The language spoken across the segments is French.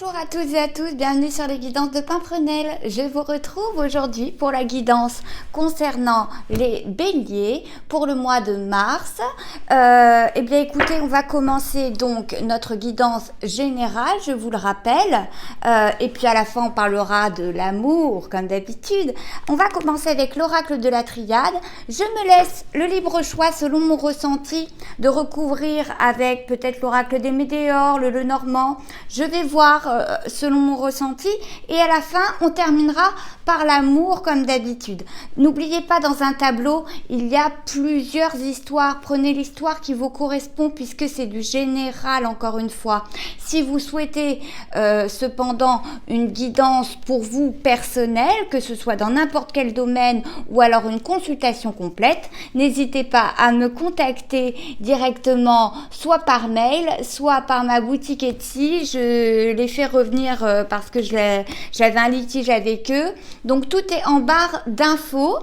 Bonjour à toutes et à tous, bienvenue sur les guidances de Pimprenelle. Je vous retrouve aujourd'hui pour la guidance concernant les béliers pour le mois de mars. Eh bien écoutez, on va commencer donc notre guidance générale, je vous le rappelle, et puis à la fin on parlera de l'amour comme d'habitude. On va commencer avec l'oracle de la triade. Je me laisse le libre choix selon mon ressenti de recouvrir avec peut-être l'oracle des météores, le Lenormand. Je vais voir selon mon ressenti et à la fin on terminera par l'amour comme d'habitude. N'oubliez pas, dans un tableau il y a plusieurs histoires, prenez l'histoire qui vous correspond puisque c'est du général encore une fois. Si vous souhaitez cependant une guidance pour vous personnelle, que ce soit dans n'importe quel domaine ou alors une consultation complète, n'hésitez pas à me contacter directement soit par mail, soit par ma boutique Etsy. Je les fais revenir parce que j'avais un litige avec eux. Donc tout est en barre d'infos.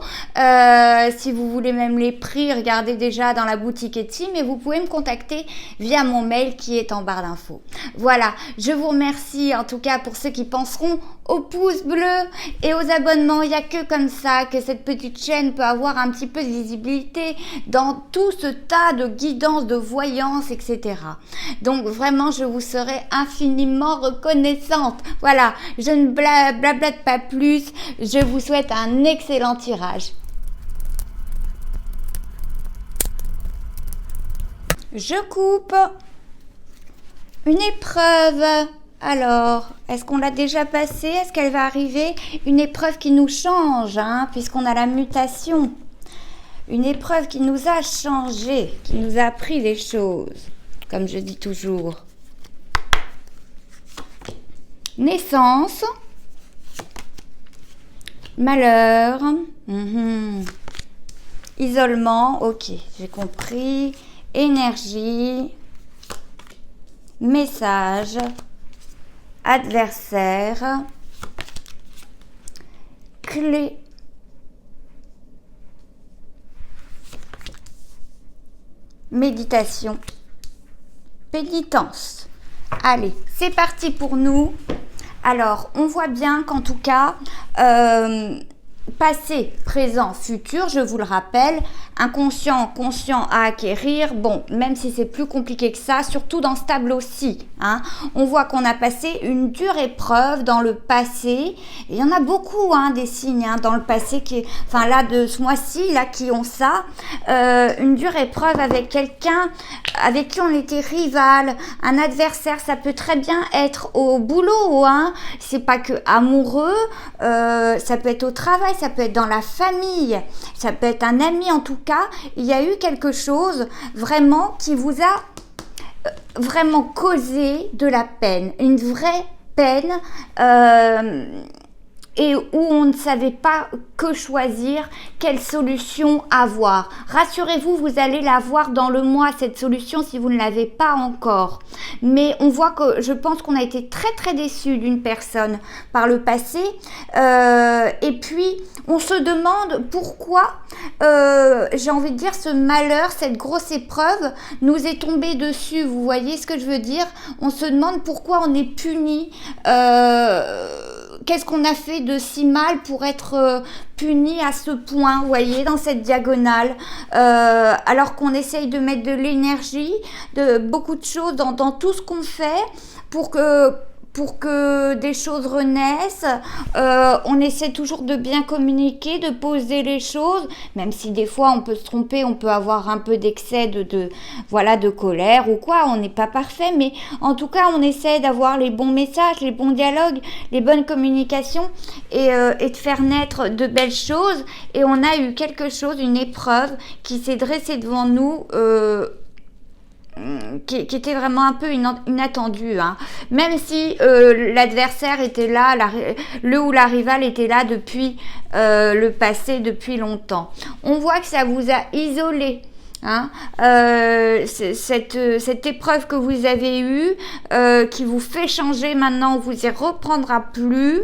Si vous voulez même les prix, regardez déjà dans la boutique Etsy, mais vous pouvez me contacter via mon mail qui est en barre d'infos. Voilà, je vous remercie en tout cas pour ceux qui penseront aux pouces bleus et aux abonnements. Il n'y a que comme ça que cette petite chaîne peut avoir un petit peu de visibilité dans tout ce tas de guidances, de voyances, etc. Donc vraiment, je vous serai infiniment reconnaissante. Voilà, je ne blablate pas plus. Je vous souhaite un excellent tirage. Je coupe une épreuve. Alors, est-ce qu'on l'a déjà passée? Est-ce qu'elle va arriver? Une épreuve qui nous change, puisqu'on a la mutation. Une épreuve qui nous a changé, qui nous a appris des choses, comme je dis toujours. Naissance, malheur, isolement, ok, j'ai compris, énergie, message, adversaire, clé, méditation, pénitence. Allez, c'est parti pour nous. Alors, on voit bien qu'en tout cas, passé, présent, futur, je vous le rappelle, inconscient, conscient à acquérir, bon, même si c'est plus compliqué que ça, surtout dans ce tableau-ci, on voit qu'on a passé une dure épreuve dans le passé. Il y en a beaucoup, des signes dans le passé, là, de ce mois-ci, là, qui ont ça, une dure épreuve avec quelqu'un avec qui on était rival, un adversaire. Ça peut très bien être au boulot, c'est pas que amoureux, ça peut être au travail, ça peut être dans la famille, ça peut être un ami. En tout cas, il y a eu quelque chose vraiment qui vous a vraiment causé de la peine, une vraie peine, et où on ne savait pas que choisir, quelle solution avoir. Rassurez-vous, vous allez l'avoir dans le mois, cette solution, si vous ne l'avez pas encore. Mais on voit que je pense qu'on a été très très déçus d'une personne par le passé, et puis on se demande pourquoi, j'ai envie de dire, ce malheur, cette grosse épreuve nous est tombée dessus. Vous voyez ce que je veux dire? On se demande pourquoi on est puni, qu'est-ce qu'on a fait de si mal pour être puni à ce point, vous voyez, dans cette diagonale, alors qu'on essaye de mettre de l'énergie, de beaucoup de choses dans tout ce qu'on fait pour que des choses renaissent. On essaie toujours de bien communiquer, de poser les choses, même si des fois on peut se tromper, on peut avoir un peu d'excès de colère ou quoi, on n'est pas parfait, mais en tout cas on essaie d'avoir les bons messages, les bons dialogues, les bonnes communications et de faire naître de belles choses. Et on a eu quelque chose, une épreuve qui s'est dressée devant nous, qui était vraiment un peu inattendu, même si l'adversaire était là, le ou la rivale était là depuis le passé, depuis longtemps. On voit que ça vous a isolé, cette épreuve que vous avez eue, qui vous fait changer maintenant, vous y reprendra plus.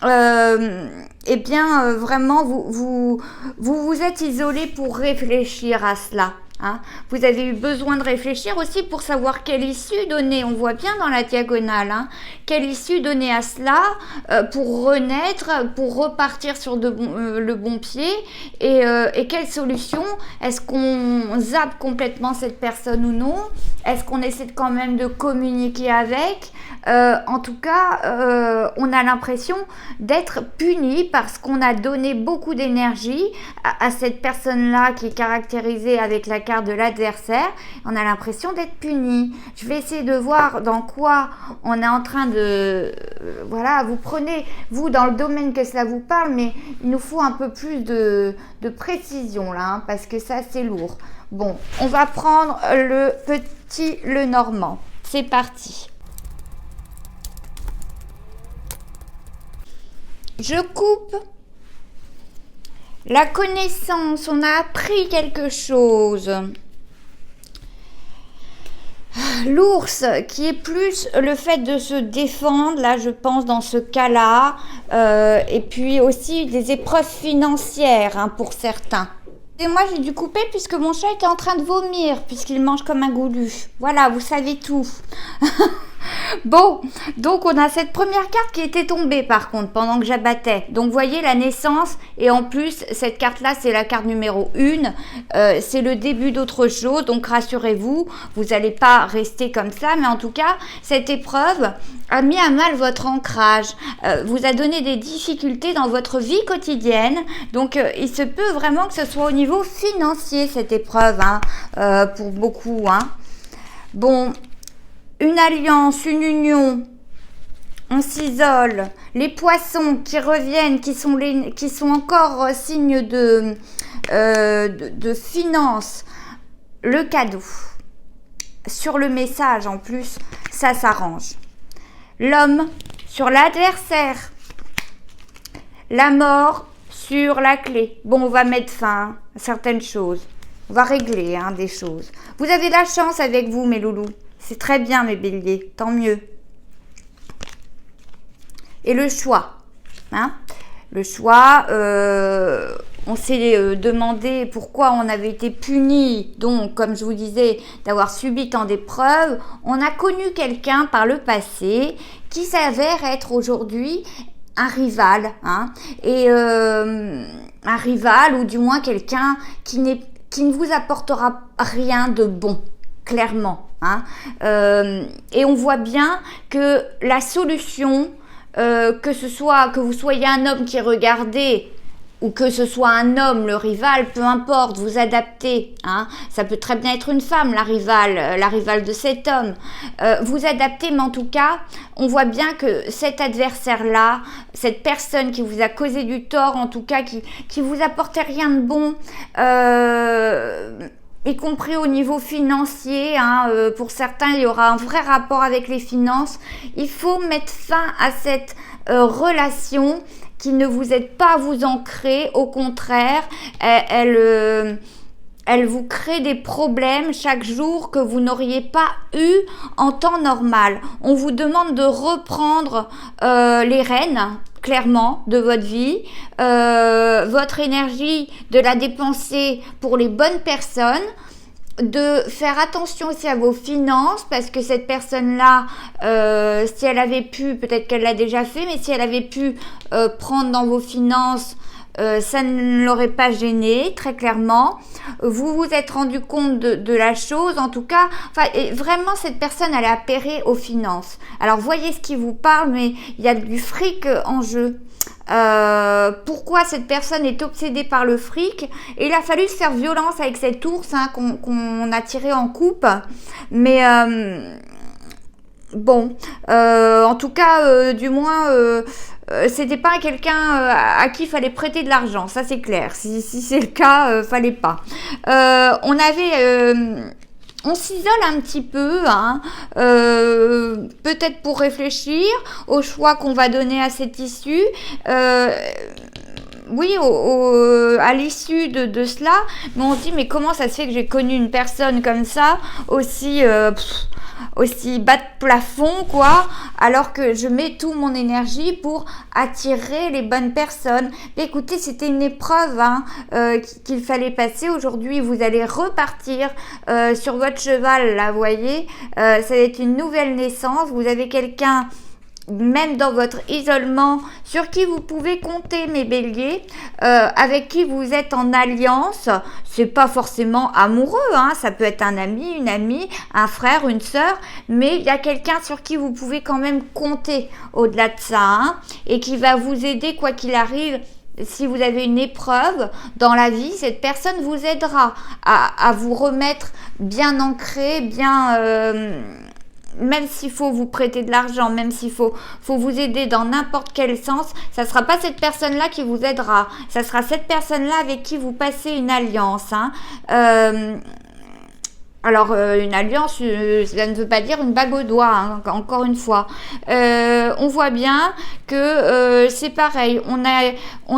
Eh bien, vraiment, vous êtes isolé pour réfléchir à cela. Hein. Vous avez eu besoin de réfléchir aussi pour savoir quelle issue donner. On voit bien dans la diagonale, hein, quelle issue donner à cela pour renaître, pour repartir sur le bon pied et quelle solution. Est-ce qu'on zappe complètement cette personne ou non? Est-ce qu'on essaie quand même de communiquer avec? En tout cas, on a l'impression d'être puni parce qu'on a donné beaucoup d'énergie à cette personne-là qui est caractérisée avec la carte de l'adversaire. On a l'impression d'être puni. Je vais essayer de voir dans quoi on est en train de... voilà, vous prenez, vous, dans le domaine que cela vous parle, mais il nous faut un peu plus de précision là, hein, parce que ça, c'est lourd. Bon, on va prendre le petit Lenormand. C'est parti. Je coupe. La connaissance, on a appris quelque chose. L'ours, qui est plus le fait de se défendre, là je pense dans ce cas-là, et puis aussi des épreuves financières, hein, pour certains. Et moi j'ai dû couper puisque mon chat était en train de vomir, puisqu'il mange comme un goulu. Voilà, vous savez tout. Bon, donc on a cette première carte qui était tombée par contre pendant que j'abattais. Donc vous voyez la naissance, et en plus cette carte là c'est la carte numéro 1, c'est le début d'autre chose, donc rassurez-vous, vous n'allez pas rester comme ça, mais en tout cas cette épreuve a mis à mal votre ancrage, vous a donné des difficultés dans votre vie quotidienne, donc il se peut vraiment que ce soit au niveau financier cette épreuve, hein, pour beaucoup, hein. Bon, une alliance, une union, on s'isole, les poissons qui reviennent, qui sont encore signes de finance, le cadeau, sur le message en plus, ça s'arrange. L'homme sur l'adversaire, la mort sur la clé. Bon, on va mettre fin à certaines choses, on va régler, hein, des choses. Vous avez de la chance avec vous, mes loulous. C'est très bien, mes béliers, tant mieux. Et le choix, hein, le choix, on s'est demandé pourquoi on avait été puni, donc comme je vous disais, d'avoir subi tant d'épreuves. On a connu quelqu'un par le passé qui s'avère être aujourd'hui un rival, hein, et un rival, ou du moins quelqu'un qui ne vous apportera rien de bon. Clairement, hein. Et on voit bien que la solution, que vous soyez un homme qui est regardé ou que ce soit un homme, le rival, peu importe, vous adaptez, hein. Ça peut très bien être une femme, la rivale de cet homme. Vous adaptez, mais en tout cas, on voit bien que cet adversaire-là, cette personne qui vous a causé du tort, en tout cas, qui vous apportait rien de bon, y compris au niveau financier, hein, pour certains il y aura un vrai rapport avec les finances. Il faut mettre fin à cette relation qui ne vous aide pas à vous ancrer, au contraire, elle vous crée des problèmes chaque jour que vous n'auriez pas eu en temps normal. On vous demande de reprendre les rênes, clairement, de votre vie, votre énergie, de la dépenser pour les bonnes personnes, de faire attention aussi à vos finances, parce que cette personne-là, si elle avait pu, peut-être qu'elle l'a déjà fait, mais si elle avait pu prendre dans vos finances, ça ne l'aurait pas gêné, très clairement. Vous vous êtes rendu compte de la chose, en tout cas. Enfin, et vraiment, cette personne, elle est appairée aux finances. Alors, voyez ce qui vous parle, mais il y a du fric en jeu. Pourquoi cette personne est obsédée par le fric? Et il a fallu se faire violence avec cet ours, hein, qu'on a tiré en coupe. Mais bon, en tout cas, du moins... c'était pas quelqu'un à qui il fallait prêter de l'argent, ça c'est clair. Si c'est le cas, fallait pas. On s'isole un petit peu, hein, peut-être pour réfléchir au choix qu'on va donner à cette issue. oui, à l'issue de cela, mais on se dit, mais comment ça se fait que j'ai connu une personne comme ça, aussi bas de plafond, quoi, alors que je mets toute mon énergie pour attirer les bonnes personnes. Mais écoutez, c'était une épreuve hein, qu'il fallait passer. Aujourd'hui, vous allez repartir sur votre cheval, là, vous voyez. Ça va être une nouvelle naissance. Vous avez quelqu'un, même dans votre isolement, sur qui vous pouvez compter, mes béliers, avec qui vous êtes en alliance. C'est pas forcément amoureux, hein, ça peut être un ami, une amie, un frère, une sœur, mais il y a quelqu'un sur qui vous pouvez quand même compter au-delà de ça, hein, et qui va vous aider quoi qu'il arrive. Si vous avez une épreuve dans la vie, cette personne vous aidera à vous remettre bien ancré, bien... même s'il faut vous prêter de l'argent, même s'il faut vous aider dans n'importe quel sens, ça ne sera pas cette personne-là qui vous aidera. Ça sera cette personne-là avec qui vous passez une alliance. Hein. Alors, une alliance, ça ne veut pas dire une bague au doigt, hein, encore une fois. On voit bien que c'est pareil. On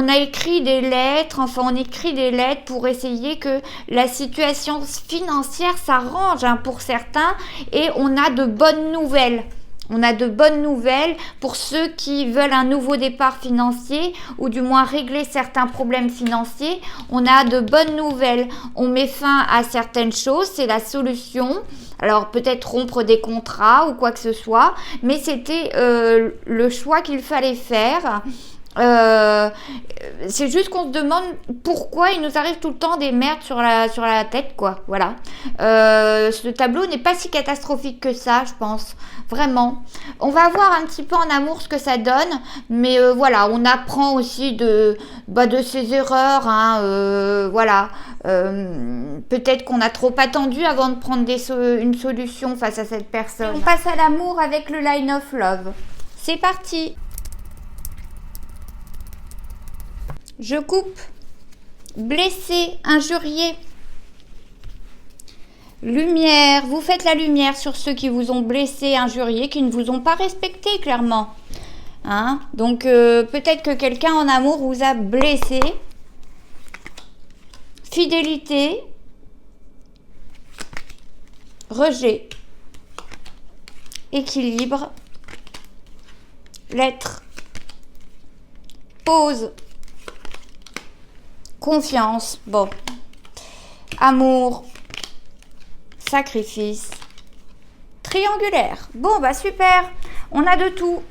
a écrit des lettres, enfin, on écrit des lettres pour essayer que la situation financière s'arrange hein, pour certains, et on a de bonnes nouvelles. On a de bonnes nouvelles pour ceux qui veulent un nouveau départ financier ou du moins régler certains problèmes financiers. On a de bonnes nouvelles. On met fin à certaines choses, c'est la solution. Alors peut-être rompre des contrats ou quoi que ce soit, mais c'était le choix qu'il fallait faire. C'est juste qu'on se demande pourquoi il nous arrive tout le temps des merdes sur la tête, quoi. Voilà. Ce tableau n'est pas si catastrophique que ça, je pense. Vraiment. On va voir un petit peu en amour ce que ça donne, mais voilà, on apprend aussi de ses erreurs. Hein, voilà. Peut-être qu'on a trop attendu avant de prendre une solution face à cette personne. On passe à l'amour avec le Line of Love. C'est parti. Je coupe, blessé, injurié. Lumière, vous faites la lumière sur ceux qui vous ont blessé, injurié, qui ne vous ont pas respecté, clairement. Hein? Donc, peut-être que quelqu'un en amour vous a blessé. Fidélité. Rejet. Équilibre. L'être. Pause. Confiance, bon, amour, sacrifice, triangulaire. Bon, bah super, on a de tout.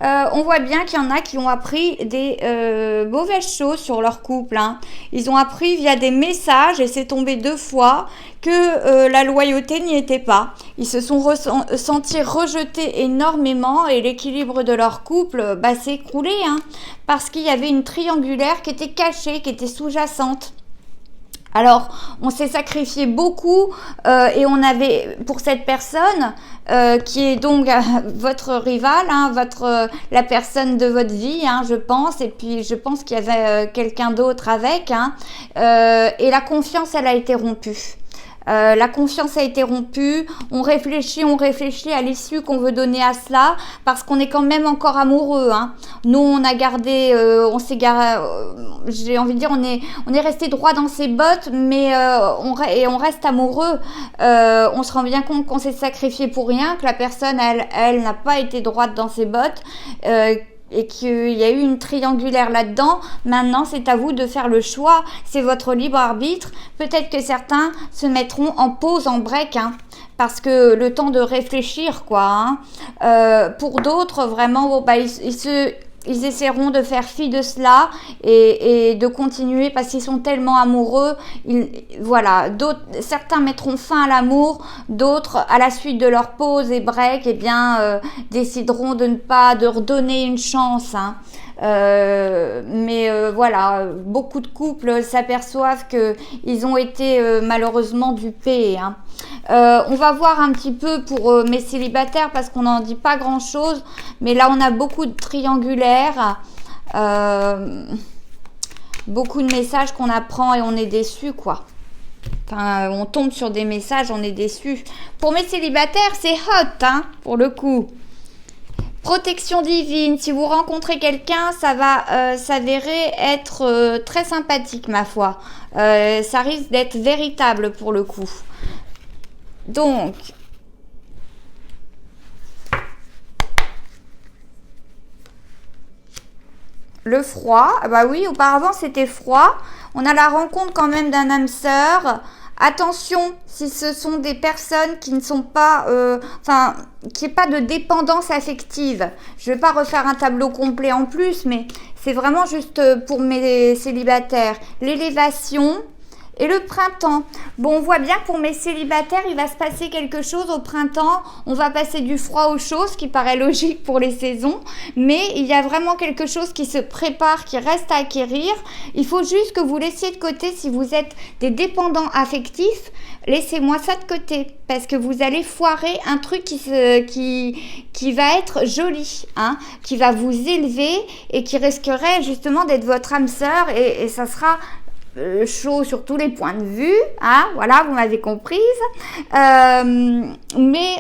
On voit bien qu'il y en a qui ont appris des mauvaises choses sur leur couple. Hein. Ils ont appris via des messages, et c'est tombé 2 fois, que la loyauté n'y était pas. Ils se sont sentis rejetés énormément, et l'équilibre de leur couple s'est écroulé. Hein, parce qu'il y avait une triangulaire qui était cachée, qui était sous-jacente. Alors, on s'est sacrifié beaucoup et on avait, pour cette personne, qui est donc votre rival, hein, la personne de votre vie, hein, je pense, et puis je pense qu'il y avait quelqu'un d'autre avec, hein, et la confiance, elle a été rompue. La confiance a été rompue, on réfléchit à l'issue qu'on veut donner à cela, parce qu'on est quand même encore amoureux. Hein. Nous, on a gardé, j'ai envie de dire, on est resté droit dans ses bottes, mais on reste amoureux. On se rend bien compte qu'on s'est sacrifié pour rien, que la personne, elle n'a pas été droite dans ses bottes. Et qu'il y a eu une triangulaire là-dedans. Maintenant, c'est à vous de faire le choix. C'est votre libre arbitre. Peut-être que certains se mettront en pause, en break, hein, parce que le temps de réfléchir, quoi. Hein. Pour d'autres, vraiment, ils essaieront de faire fi de cela et de continuer parce qu'ils sont tellement amoureux. Voilà, certains mettront fin à l'amour, d'autres, à la suite de leur pause et break, décideront de redonner une chance. Hein. Voilà, beaucoup de couples s'aperçoivent qu'ils ont été malheureusement dupés. Hein. On va voir un petit peu pour mes célibataires parce qu'on n'en dit pas grand chose, mais là on a beaucoup de triangulaires, beaucoup de messages qu'on apprend et on est déçu, quoi. Enfin, on tombe sur des messages, on est déçu. Pour mes célibataires, c'est hot, hein, pour le coup. Protection divine, si vous rencontrez quelqu'un, ça va s'avérer être très sympathique, ma foi. Ça risque d'être véritable pour le coup. Donc, le froid, bah oui, auparavant c'était froid. On a la rencontre quand même d'un âme sœur. Attention, si ce sont des personnes qui ne sont pas, qui n'aient pas de dépendance affective. Je ne vais pas refaire un tableau complet en plus, mais c'est vraiment juste pour mes célibataires. L'élévation et le printemps. Bon, on voit bien que pour mes célibataires, il va se passer quelque chose au printemps. On va passer du froid au chaud, ce qui paraît logique pour les saisons. Mais il y a vraiment quelque chose qui se prépare, qui reste à acquérir. Il faut juste que vous laissiez de côté, si vous êtes des dépendants affectifs, laissez-moi ça de côté. Parce que vous allez foirer un truc qui va être joli, hein, qui va vous élever et qui risquerait justement d'être votre âme sœur et ça sera chaud sur tous les points de vue, hein, voilà, vous m'avez comprise. Mais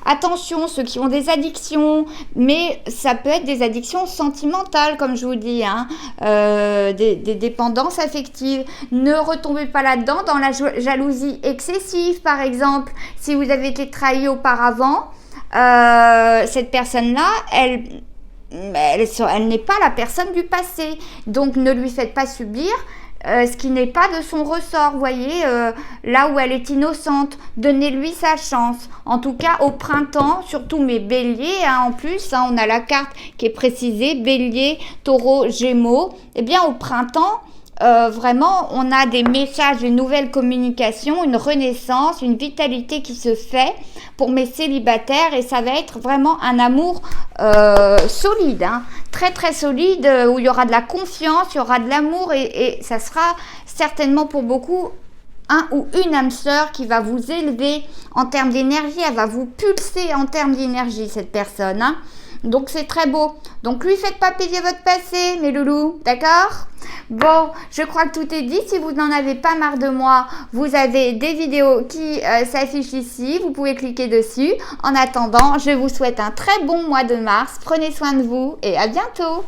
attention, ceux qui ont des addictions, mais ça peut être des addictions sentimentales, comme je vous dis, hein, des dépendances affectives. Ne retombez pas là-dedans, dans la jalousie excessive, par exemple. Si vous avez été trahi auparavant, cette personne-là, elle n'est pas la personne du passé. Donc, ne lui faites pas subir ce qui n'est pas de son ressort, vous voyez, là où elle est innocente, donnez-lui sa chance. En tout cas, au printemps, surtout mes béliers, hein, en plus, hein, on a la carte qui est précisée, bélier, taureau, gémeaux, eh bien au printemps, vraiment, on a des messages, une nouvelle communication, une renaissance, une vitalité qui se fait pour mes célibataires et ça va être vraiment un amour solide, hein, très très solide, où il y aura de la confiance, il y aura de l'amour et ça sera certainement pour beaucoup un ou une âme sœur qui va vous élever en termes d'énergie, elle va vous pulser en termes d'énergie, cette personne, hein. Donc c'est très beau. Donc lui faites pas payer votre passé, mes loulous, d'accord? Bon, je crois que tout est dit. Si vous n'en avez pas marre de moi, vous avez des vidéos qui s'affichent ici. Vous pouvez cliquer dessus. En attendant, je vous souhaite un très bon mois de mars. Prenez soin de vous et à bientôt.